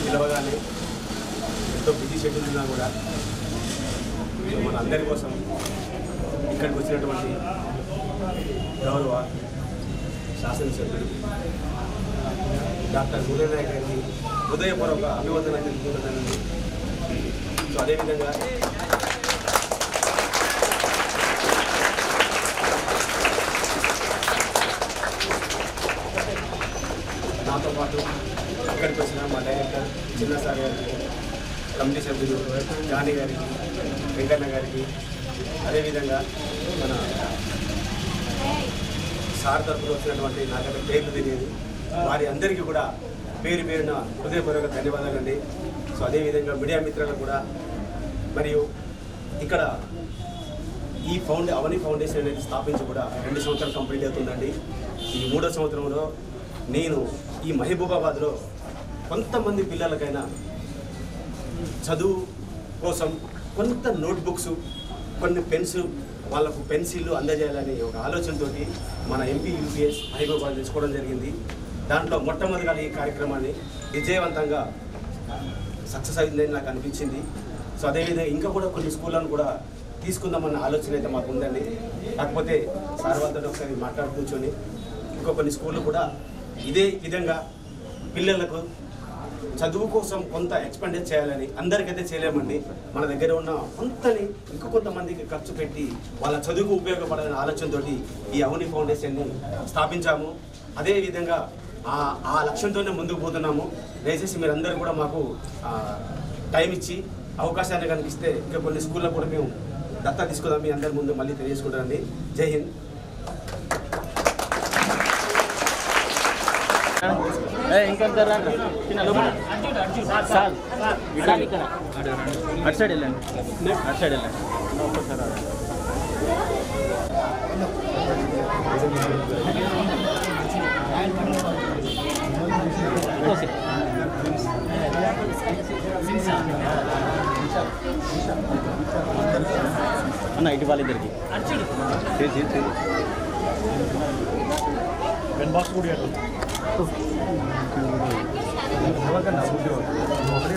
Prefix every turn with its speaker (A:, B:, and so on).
A: పిలవగానే ఎంతో busy schedule ఉన్నా కూడా మన అందరి కోసం ఇక్కడికి వచ్చినటువంటి గౌరవ శాసనసభ్యుడు డాక్టర్ గురునాయక్ గారికి హృదయపూర్వక అభివందనలు తెలుపుతున్నానండి. సో అదేవిధంగా నాతో పాటు ఇక్కడికి వచ్చిన మా డైరెక్టర్ చిన్న సార్ గారికి, కమిటీ సభ్యులు జానీ గారికి, వెంకన్న గారికి, అదేవిధంగా మన సార్ తరఫున వచ్చినటువంటి నాకైతే పేర్లు తెలియదు వారి అందరికీ కూడా పేరు పేరున హృదయపూర్వక ధన్యవాదాలండి. సో అదేవిధంగా మీడియా మిత్రులకు కూడా, మరియు ఇక్కడ ఈ అవని ఫౌండేషన్ అనేది స్థాపించి కూడా 2 సంవత్సరాలు కంప్లీట్ అవుతుందండి. ఈ 3వ సంవత్సరంలో నేను ఈ మహబూబాబాద్లో కొంతమంది పిల్లలకైనా చదువు కోసం కొంత నోట్బుక్స్, కొన్ని పెన్స్, వాళ్ళకు పెన్సిళ్ళు అందజేయాలని ఒక ఆలోచనతో మన ఎంపీ యూపీఎస్ మహబూబాబాద్ తెచ్చుకోవడం జరిగింది. దాంట్లో మొట్టమొదటిగా ఈ కార్యక్రమాన్ని విజయవంతంగా సక్సెస్ అయిందని నాకు అనిపించింది. సో అదేవిధంగా ఇంకా కూడా కొన్ని స్కూళ్ళను కూడా తీసుకుందామన్న ఆలోచన అయితే మాకు ఉందండి. కాకపోతే సార్ వాళ్ళతో ఒకసారి మాట్లాడి కూర్చొని ఇంకా కొన్ని స్కూళ్ళు కూడా ఇదే విధంగా పిల్లలకు చదువు కోసం కొంత ఎక్స్పెండిచర్ చేయాలని, అందరికైతే చేయలేమండి, మన దగ్గర ఉన్న కొంతని ఇంకా కొంతమందికి ఖర్చు పెట్టి వాళ్ళ చదువుకు ఉపయోగపడాలనే ఆలోచనతో ఈ అవని ఫౌండేషన్ని స్థాపించాము. అదేవిధంగా ఆ లక్ష్యంతోనే ముందుకు పోతున్నాము. దయచేసి మీరందరూ కూడా మాకు టైం ఇచ్చి అవకాశాన్ని కనిపిస్తే ఇంకా కొన్ని స్కూళ్ళకు కూడా మేము దత్తా తీసుకుందాం. మీ అందరి ముందు మళ్ళీ తెలియజేసుకుంటానండి. జై హింద్.
B: ఇంకా అటు సైడ్ వెళ్ళండి, అటు సైడ్ వెళ్ళండి. అన్న ఇటు వాళ్ళిద్దరికి
C: బాక్స్ కూడా